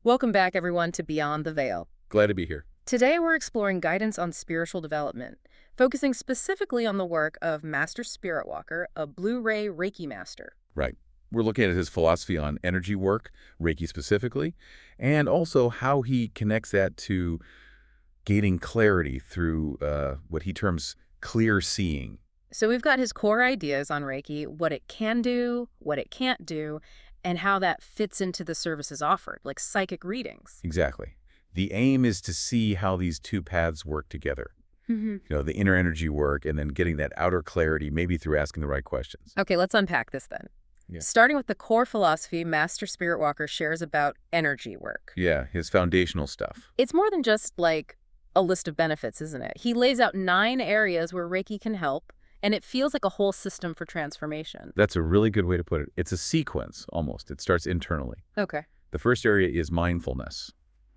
Welcome back, everyone, to Beyond the Veil. Glad to be here. Today, we're exploring guidance on spiritual development, focusing specifically on the work of Master Spiritwalker, a Blu-ray Reiki master. Right. We're looking at his philosophy on energy work, Reiki specifically, and also how he connects that to gaining clarity through what he terms clear seeing. So we've got his core ideas on Reiki, what it can do, what it can't do, and how that fits into the services offered, like psychic readings. Exactly. The aim is to see how these two paths work together. The inner energy work and then getting that outer clarity, maybe through asking the right questions. Okay, let's unpack this then. Yeah. Starting with the core philosophy Master Spiritwalker shares about energy work. Yeah, his foundational stuff. It's more than just like a list of benefits, isn't it? He lays out 9 areas where Reiki can help, and it feels like a whole system for transformation. That's a really good way to put it. It's a sequence, almost. It starts internally. Okay. The first area is mindfulness,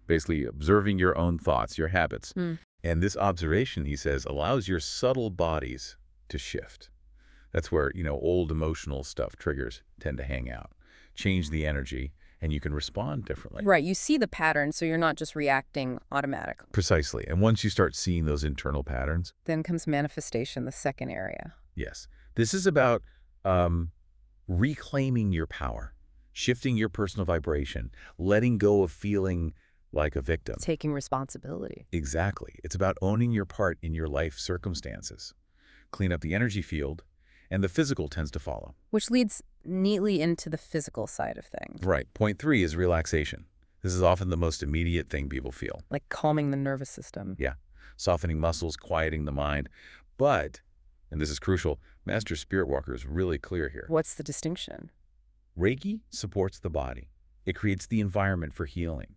basically observing your own thoughts, your habits. And this observation, he says, allows your subtle bodies to shift. That's where, old emotional stuff, triggers, tend to hang out. Change the energy, and you can respond differently. Right, you see the pattern, so you're not just reacting automatically. Precisely. And once you start seeing those internal patterns. Then comes manifestation, the second area. Yes. This is about reclaiming your power, shifting your personal vibration, letting go of feeling like a victim. Taking responsibility. Exactly. It's about owning your part in your life circumstances. Clean up the energy field, and the physical tends to follow. Which leads neatly into the physical side of things. Right. Point 3 is relaxation. This is often the most immediate thing people feel. Like calming the nervous system. Yeah. Softening muscles, quieting the mind. But, and this is crucial, Master Spiritwalker is really clear here. What's the distinction? Reiki supports the body. It creates the environment for healing.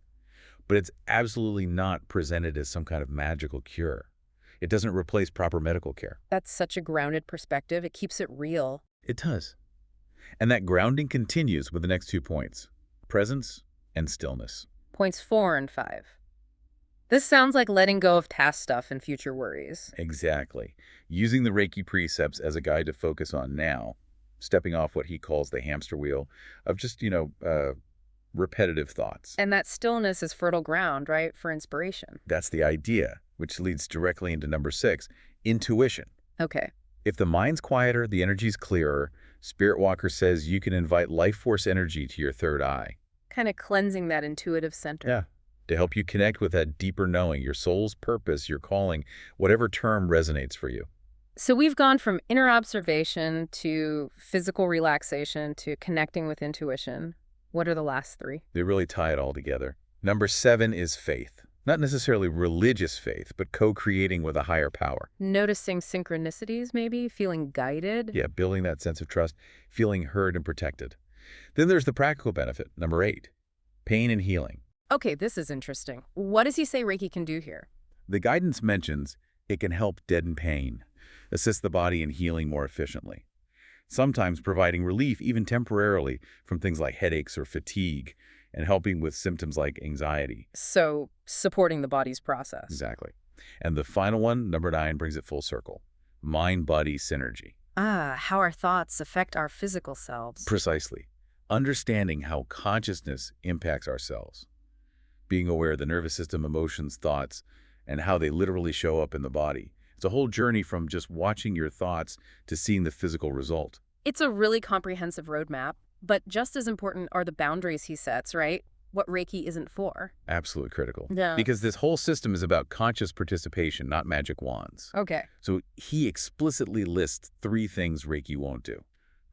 But it's absolutely not presented as some kind of magical cure. It doesn't replace proper medical care. That's such a grounded perspective. It keeps it real. It does. And that grounding continues with the next 2 points, presence and stillness. Points 4 and 5. This sounds like letting go of past stuff and future worries. Exactly. Using the Reiki precepts as a guide to focus on now, stepping off what he calls the hamster wheel of just, repetitive thoughts. And that stillness is fertile ground, right, for inspiration. That's the idea, which leads directly into number 6, intuition. Okay. If the mind's quieter, the energy's clearer, Spiritwalker says you can invite life force energy to your third eye. Kind of cleansing that intuitive center. Yeah, to help you connect with that deeper knowing, your soul's purpose, your calling, whatever term resonates for you. So we've gone from inner observation to physical relaxation to connecting with intuition. What are the last 3? They really tie it all together. Number 7 is faith. Not necessarily religious faith, but co-creating with a higher power. Noticing synchronicities, maybe? Feeling guided? Yeah, building that sense of trust, feeling heard and protected. Then there's the practical benefit, number 8, pain and healing. Okay, this is interesting. What does he say Reiki can do here? The guidance mentions it can help deaden pain, assist the body in healing more efficiently, sometimes providing relief, even temporarily, from things like headaches or fatigue, and helping with symptoms like anxiety. So, supporting the body's process. Exactly. And the final one, number 9, brings it full circle. Mind-body synergy. How our thoughts affect our physical selves. Precisely. Understanding how consciousness impacts ourselves. Being aware of the nervous system, emotions, thoughts, and how they literally show up in the body. It's a whole journey from just watching your thoughts to seeing the physical result. It's a really comprehensive roadmap, but just as important are the boundaries he sets, right? What Reiki isn't for. Absolutely critical. Yeah. Because this whole system is about conscious participation, not magic wands. Okay. So he explicitly lists 3 things Reiki won't do.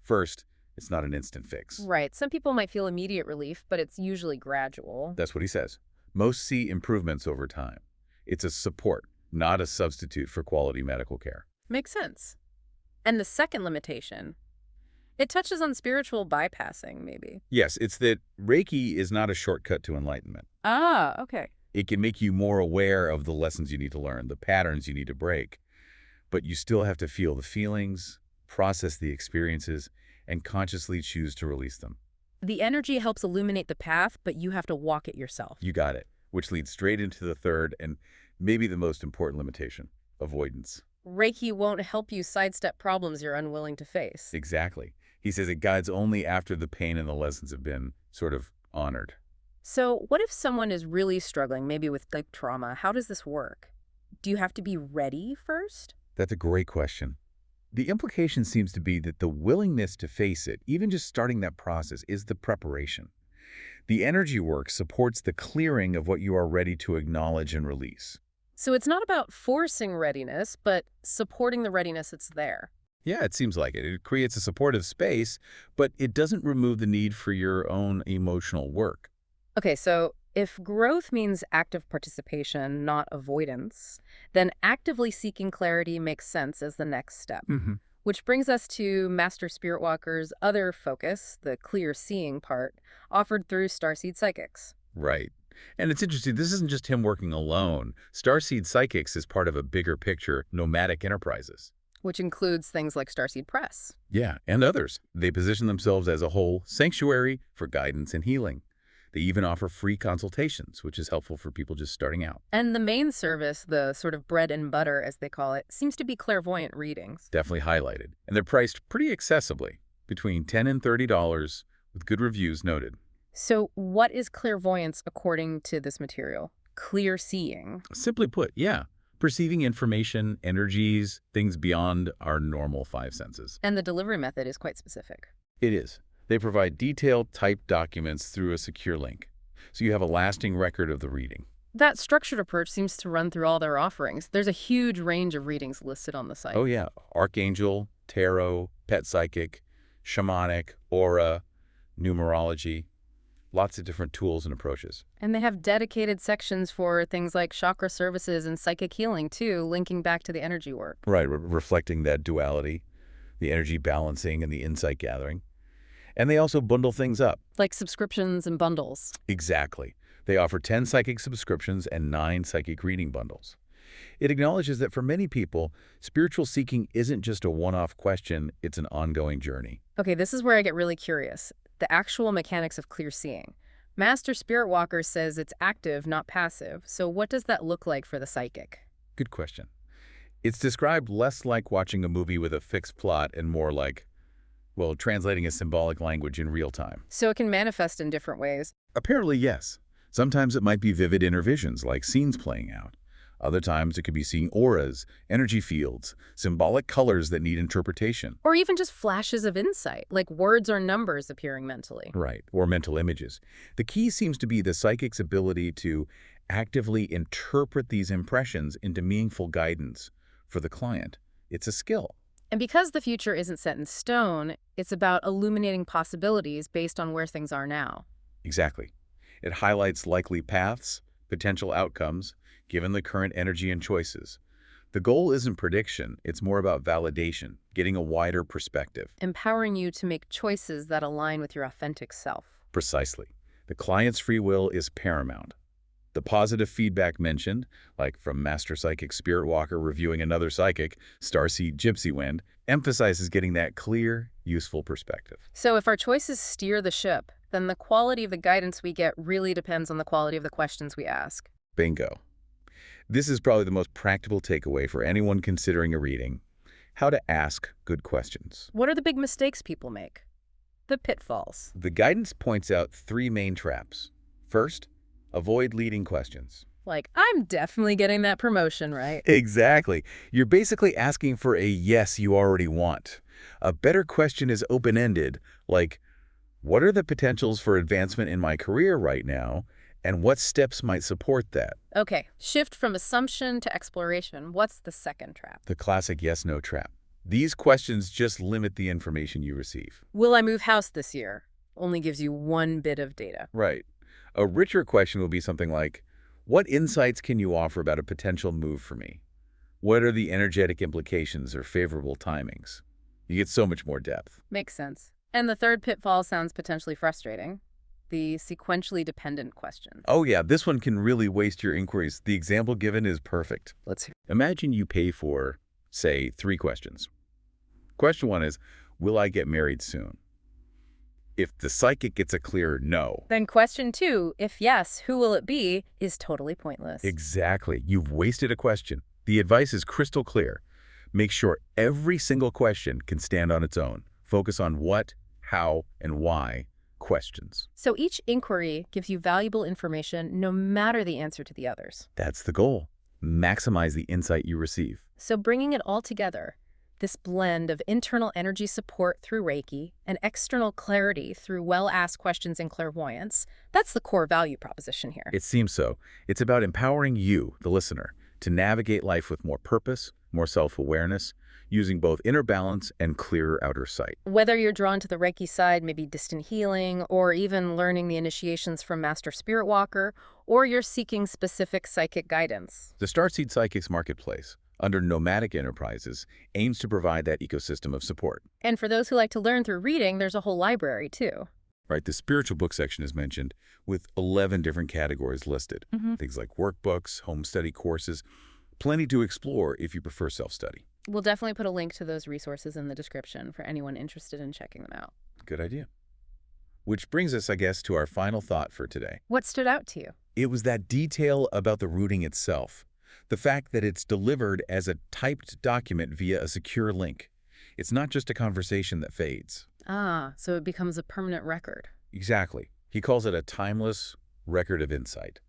First, it's not an instant fix. Right. Some people might feel immediate relief, but it's usually gradual. That's what he says. Most see improvements over time. It's a support, not a substitute for quality medical care. Makes sense. And the second limitation, it touches on spiritual bypassing, maybe. Yes, it's that Reiki is not a shortcut to enlightenment. Okay. It can make you more aware of the lessons you need to learn, the patterns you need to break. But you still have to feel the feelings, process the experiences, and consciously choose to release them. The energy helps illuminate the path, but you have to walk it yourself. You got it, which leads straight into the third and maybe the most important limitation, avoidance. Reiki won't help you sidestep problems you're unwilling to face. Exactly. He says it guides only after the pain and the lessons have been sort of honored. So what if someone is really struggling, maybe with like trauma? How does this work? Do you have to be ready first? That's a great question. The implication seems to be that the willingness to face it, even just starting that process, is the preparation. The energy work supports the clearing of what you are ready to acknowledge and release. So it's not about forcing readiness, but supporting the readiness that's there. Yeah, it seems like it. It creates a supportive space, but it doesn't remove the need for your own emotional work. Okay, so if growth means active participation, not avoidance, then actively seeking clarity makes sense as the next step. Hmm. Which brings us to Master Spiritwalker's other focus, the clear seeing part, offered through Starseed Psychics, Right. And it's interesting, this isn't just him working alone. Starseed Psychics is part of a bigger picture, nomadic enterprises. which includes things like Starseed Press. Yeah, and others. They position themselves as a whole sanctuary for guidance and healing. They even offer free consultations, which is helpful for people just starting out. And the main service, the sort of bread and butter, as they call it, seems to be clairvoyant readings. Definitely highlighted. And they're priced pretty accessibly, between $10 and $30, with good reviews noted. So what is clairvoyance according to this material? Clear seeing. Simply put, yeah, perceiving information, energies, things beyond our normal five senses. And the delivery method is quite specific. It is. They provide detailed typed documents through a secure link, so you have a lasting record of the reading. That structured approach seems to run through all their offerings. There's a huge range of readings listed on the site. Oh yeah, Archangel, Tarot, Pet Psychic, Shamanic, Aura, Numerology, lots of different tools and approaches. And they have dedicated sections for things like chakra services and psychic healing, too, linking back to the energy work. Right, reflecting that duality, the energy balancing and the insight gathering. And they also bundle things up. Like subscriptions and bundles. Exactly. They offer 10 psychic subscriptions and 9 psychic reading bundles. It acknowledges that for many people, spiritual seeking isn't just a one-off question, it's an ongoing journey. Okay, this is where I get really curious. The actual mechanics of clear seeing. Master Spiritwalker says it's active, not passive. So what does that look like for the psychic? Good question. It's described less like watching a movie with a fixed plot and more like, well, translating a symbolic language in real time. So it can manifest in different ways. Apparently, yes. Sometimes it might be vivid inner visions, like scenes playing out. Other times it could be seeing auras, energy fields, symbolic colors that need interpretation. Or even just flashes of insight, like words or numbers appearing mentally. Right, or mental images. The key seems to be the psychic's ability to actively interpret these impressions into meaningful guidance for the client. It's a skill. And because the future isn't set in stone, it's about illuminating possibilities based on where things are now. Exactly. It highlights likely paths, potential outcomes, given the current energy and choices. The goal isn't prediction, it's more about validation, getting a wider perspective. Empowering you to make choices that align with your authentic self. Precisely. The client's free will is paramount. The positive feedback mentioned, like from Master Psychic Spiritwalker reviewing another psychic, Starseed Gypsy Wind, emphasizes getting that clear, useful perspective. So if our choices steer the ship, then the quality of the guidance we get really depends on the quality of the questions we ask. Bingo. This is probably the most practical takeaway for anyone considering a reading: how to ask good questions. What are the big mistakes people make? The pitfalls. The guidance points out 3 main traps. First, avoid leading questions. Like, I'm definitely getting that promotion, right? Exactly. You're basically asking for a yes you already want. A better question is open-ended, like, what are the potentials for advancement in my career right now, and what steps might support that? Okay, shift from assumption to exploration. What's the second trap? The classic yes-no trap. These questions just limit the information you receive. Will I move house this year? Only gives you one bit of data. Right. A richer question will be something like, what insights can you offer about a potential move for me? What are the energetic implications or favorable timings? You get so much more depth. Makes sense. And the third pitfall sounds potentially frustrating. The sequentially dependent question. Oh yeah, this one can really waste your inquiries. The example given is perfect. Let's hear. Imagine you pay for, say, 3 questions. Question 1 is, will I get married soon? If the psychic gets a clear no. Then question 2, if yes, who will it be, is totally pointless. Exactly. You've wasted a question. The advice is crystal clear. Make sure every single question can stand on its own. Focus on what, how, and why. questions. So each inquiry gives you valuable information no matter the answer to the others. That's the goal. Maximize the insight you receive. So bringing it all together, this blend of internal energy support through Reiki and external clarity through well-asked questions and clairvoyance, that's the core value proposition here. It seems so. It's about empowering you, the listener, to navigate life with more purpose, more self-awareness, using both inner balance and clearer outer sight. Whether you're drawn to the Reiki side, maybe distant healing, or even learning the initiations from Master Spiritwalker, or you're seeking specific psychic guidance. The Starseed Psychics Marketplace, under Nomadic Enterprises, aims to provide that ecosystem of support. And for those who like to learn through reading, there's a whole library, too. Right, the spiritual book section is mentioned, with 11 different categories listed. Things like workbooks, home study courses, plenty to explore if you prefer self-study. We'll definitely put a link to those resources in the description for anyone interested in checking them out. Good idea. Which brings us, I guess, to our final thought for today. What stood out to you? It was that detail about the routing itself. The fact that it's delivered as a typed document via a secure link. It's not just a conversation that fades. Ah, so it becomes a permanent record. Exactly. He calls it a timeless record of insight.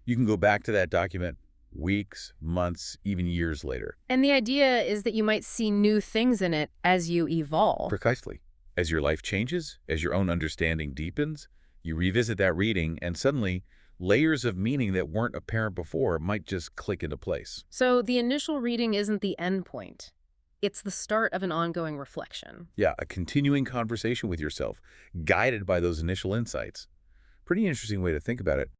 You can go back to that document weeks, months, even years later. And the idea is that you might see new things in it as you evolve. Precisely. As your life changes, as your own understanding deepens, you revisit that reading and suddenly layers of meaning that weren't apparent before might just click into place. So the initial reading isn't the end point. It's the start of an ongoing reflection. Yeah, a continuing conversation with yourself, guided by those initial insights. Pretty interesting way to think about it.